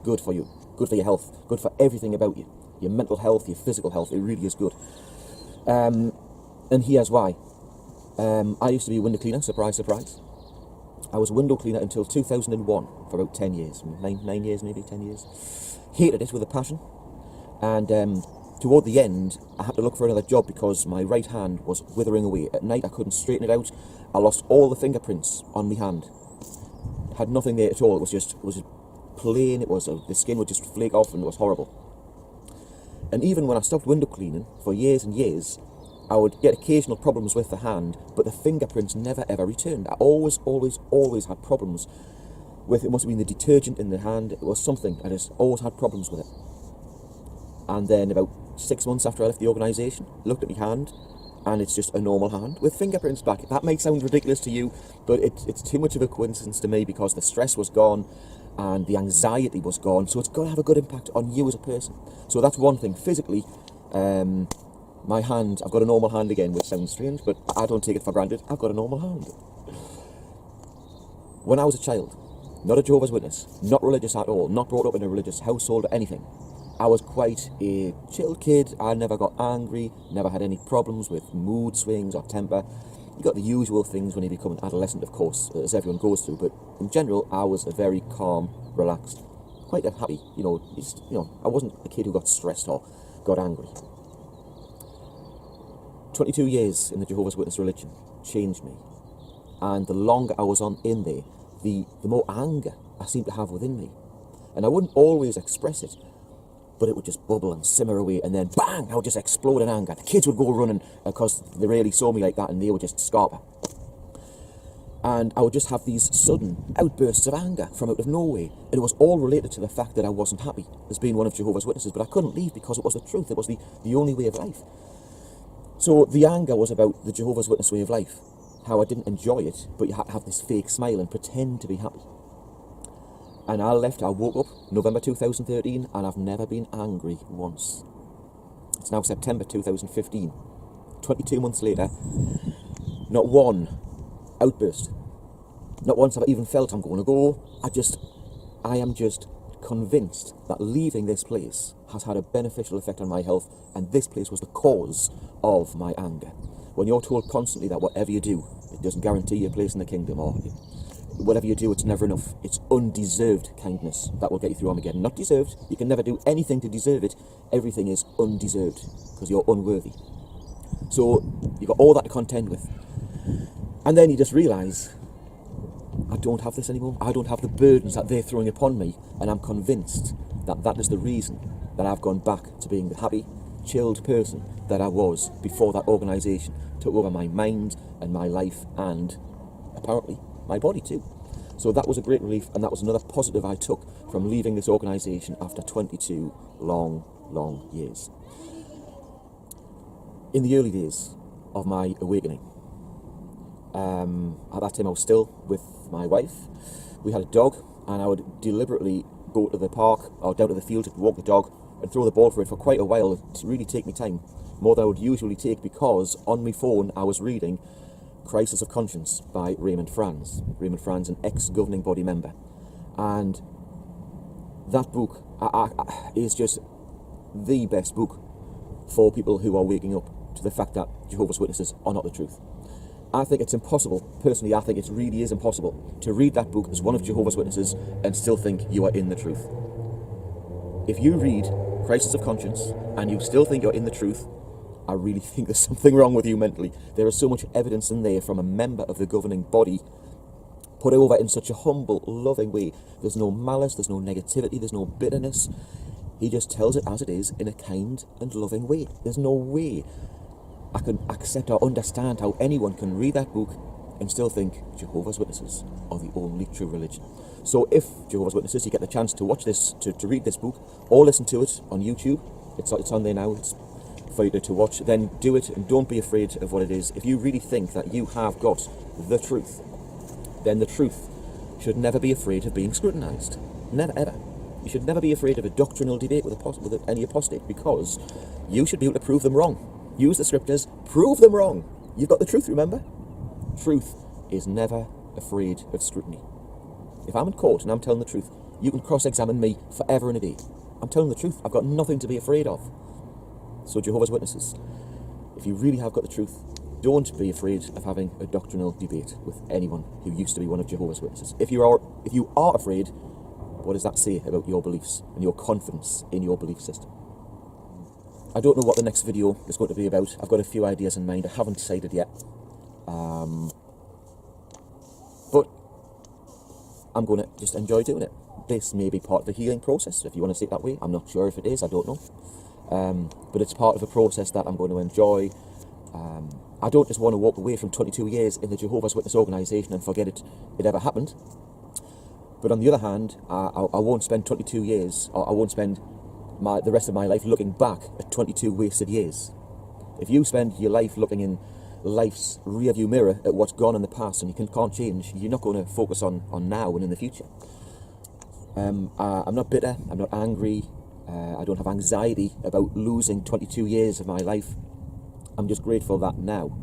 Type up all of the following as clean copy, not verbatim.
good for you, good for your health, good for everything about you. Your mental health, your physical health, it really is good. And here's why. I used to be a window cleaner, surprise, surprise. I was a window cleaner until 2001, for about 10 years, 9 years maybe, 10 years. Hated it with a passion. And toward the end, I had to look for another job because my right hand was withering away. At night, I couldn't straighten it out. I lost all the fingerprints on my hand. Had nothing there at all. It was just plain. The skin would just flake off, and it was horrible. And even when I stopped window cleaning for years and years, I would get occasional problems with the hand, but the fingerprints never ever returned. I always had problems with it. Must have been the detergent in the hand. It was something. I just always had problems with it. And then about 6 months after I left the organisation, looked at my hand, and it's just a normal hand with fingerprints back. That might sound ridiculous to you, but it's too much of a coincidence to me because the stress was gone and the anxiety was gone. So it's got to have a good impact on you as a person. So that's one thing. Physically, my hand, I've got a normal hand again, which sounds strange, but I don't take it for granted. I've got a normal hand. When I was a child, not a Jehovah's Witness, not religious at all, not brought up in a religious household or anything, I was quite a chill kid. I never got angry, never had any problems with mood swings or temper. You got the usual things when you become an adolescent, of course, as everyone goes through, but in general, I was a very calm, relaxed, quite happy, I wasn't a kid who got stressed or got angry. 22 years in the Jehovah's Witness religion changed me, and the longer I was in there, the more anger I seemed to have within me, and I wouldn't always express it, but it would just bubble and simmer away, and then bang, I would just explode in anger. The kids would go running because they really saw me like that, and they would just scarper. And I would just have these sudden outbursts of anger from out of nowhere. And it was all related to the fact that I wasn't happy as being one of Jehovah's Witnesses, but I couldn't leave because it was the truth. It was the only way of life. So the anger was about the Jehovah's Witness way of life, how I didn't enjoy it, but you had to have this fake smile and pretend to be happy. And I woke up November 2013, and I've never been angry once. It's now September 2015. 22 months later, not one outburst. Not once have I even felt I'm going to go. I am just convinced that leaving this place has had a beneficial effect on my health, and this place was the cause of my anger. When you're told constantly that whatever you do, it doesn't guarantee you a place in the kingdom, or whatever you do, it's never enough. It's undeserved kindness that will get you through Armageddon. Not deserved. You can never do anything to deserve it. Everything is undeserved because you're unworthy. So you've got all that to contend with. And then you just realise, I don't have this anymore. I don't have the burdens that they're throwing upon me. And I'm convinced that that is the reason that I've gone back to being the happy, chilled person that I was before that organisation took over my mind and my life, and apparently my body too. So that was a great relief, and that was another positive I took from leaving this organisation after 22 long years. In the early days of my awakening, at that time I was still with my wife. We had a dog, and I would deliberately go to the park or down to the field to walk the dog and throw the ball for it for quite a while, to really take me time, more than I would usually take, because on my phone I was reading Crisis of Conscience by Raymond Franz. Raymond Franz, an ex-governing body member. And that book is just the best book for people who are waking up to the fact that Jehovah's Witnesses are not the truth. I think it's impossible, personally, I think it really is impossible to read that book as one of Jehovah's Witnesses and still think you are in the truth. If you read Crisis of Conscience and you still think you're in the truth, I really think there's something wrong with you mentally. There is so much evidence in there from a member of the governing body, put over in such a humble, loving way. There's no malice, there's no negativity, there's no bitterness. He just tells it as it is in a kind and loving way. There's no way I can accept or understand how anyone can read that book and still think Jehovah's Witnesses are the only true religion. So if Jehovah's Witnesses, you get the chance to watch this, to read this book, or listen to it on YouTube, it's on there now, it's for you to watch, then do it, and don't be afraid of what it is. If you really think that you have got the truth, then the truth should never be afraid of being scrutinised. Never, ever. You should never be afraid of a doctrinal debate with any apostate, because you should be able to prove them wrong. Use the scriptures, prove them wrong. You've got the truth, remember? Truth is never afraid of scrutiny. If I'm in court and I'm telling the truth, You can cross-examine me forever and a day. I'm telling the truth. I've got nothing to be afraid of. So Jehovah's Witnesses, if you really have got the truth, don't be afraid of having a doctrinal debate with anyone who used to be one of Jehovah's Witnesses. If you are afraid, what does that say about your beliefs and your confidence in your belief system? I don't know what the next video is going to be about. I've got a few ideas in mind. I haven't decided yet. But I'm going to just enjoy doing it. This may be part of the healing process, if you want to see it that way. I'm not sure if it is, I don't know. But it's part of a process that I'm going to enjoy. I don't just want to walk away from 22 years in the Jehovah's Witness organisation and forget it ever happened. But on the other hand, I won't spend 22 years, or I won't spend the rest of my life looking back at 22 wasted years. If you spend your life looking in life's rearview mirror at what's gone in the past and you can't change, you're not going to focus on now and in the future. I'm not bitter, I'm not angry, I don't have anxiety about losing 22 years of my life. I'm just grateful that now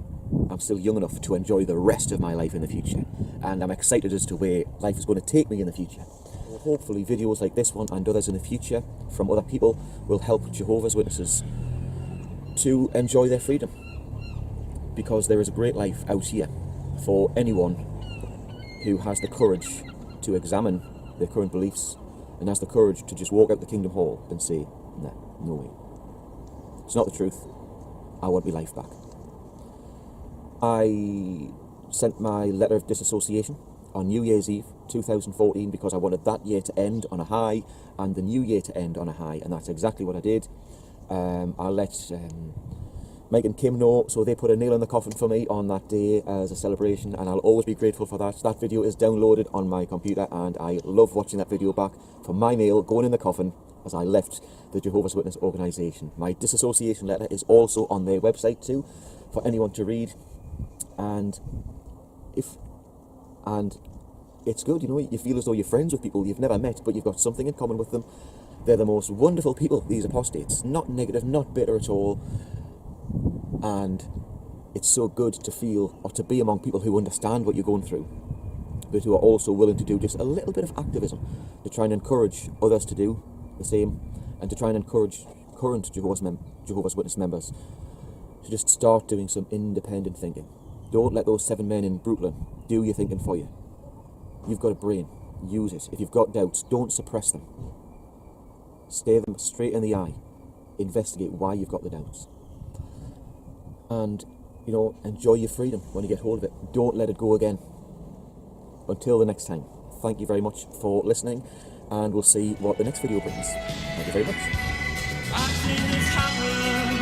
I'm still young enough to enjoy the rest of my life in the future, and I'm excited as to where life is going to take me in the future. Hopefully videos like this one and others in the future from other people will help Jehovah's Witnesses to enjoy their freedom, because there is a great life out here for anyone who has the courage to examine their current beliefs and has the courage to just walk out the Kingdom Hall and say, nah, no way. It's not the truth. I want my life back. I sent my letter of disassociation on New Year's Eve 2014 because I wanted that year to end on a high and the new year to end on a high, and that's exactly what I did. I let Mike and Kim know, so they put a nail in the coffin for me on that day as a celebration, and I'll always be grateful for that. That video is downloaded on my computer and I love watching that video back for my nail going in the coffin as I left the Jehovah's Witness organisation. My disassociation letter is also on their website too for anyone to read, and it's good, you know. You feel as though you're friends with people you've never met, but you've got something in common with them. They're the most wonderful people, these apostates. Not negative, not bitter at all. And it's so good to feel, or to be among people who understand what you're going through, but who are also willing to do just a little bit of activism to try and encourage others to do the same, and to try and encourage current Jehovah's Witness members to just start doing some independent thinking. Don't let those 7 men in Brooklyn do your thinking for you. You've got a brain, use it. If you've got doubts, don't suppress them. Stare them straight in the eye. Investigate why you've got the doubts. And, you know, enjoy your freedom when you get hold of it. Don't let it go again. Until the next time, thank you very much for listening, and we'll see what the next video brings. Thank you very much. I've seen this happen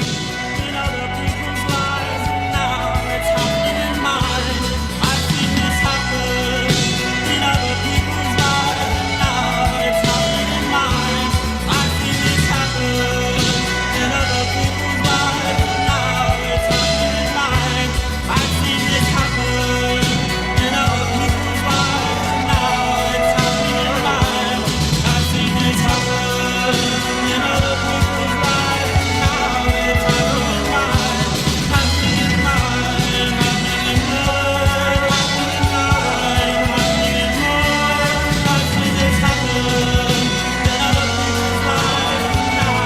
in other people's lives, and now it's happening in mine. I've seen this happen in other people's lives, and now it's happening in mine. I've seen this happen in other people's lives, and now it's happening in mine. I've seen this happen in other people's lives, and now it's happening in mine. I've seen this happen in other people's lives, and now it's happening in mine. Happening in mine, happening in mine, happening in mine, happening in mine. I've seen this happen in other people's lives, and now it's happening in mine, happening in mine. I've seen this happen in other people's lives, and now it's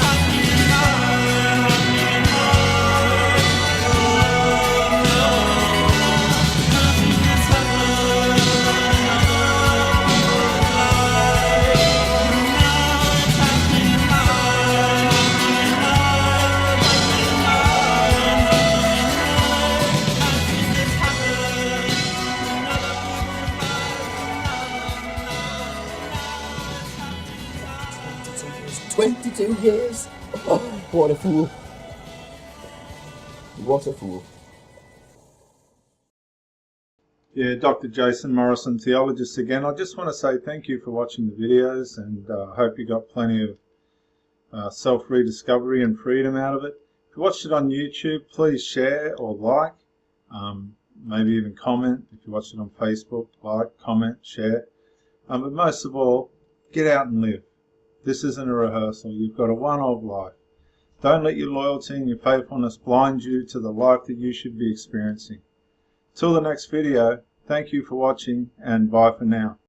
happening in mine, happening in mine, happening in mine, I've seen this happen in other people's lives, 22 years! Oh, what a fool. What a fool. Yeah, Dr. Jason Morrison, theologist again. I just want to say thank you for watching the videos, and I hope you got plenty of self-rediscovery and freedom out of it. If you watched it on YouTube, please share or like, maybe even comment. If you watched it on Facebook, like, comment, share. But most of all, get out and live. This isn't a rehearsal. You've got a one-off life. Don't let your loyalty and your faithfulness blind you to the life that you should be experiencing. Till the next video, thank you for watching, and bye for now.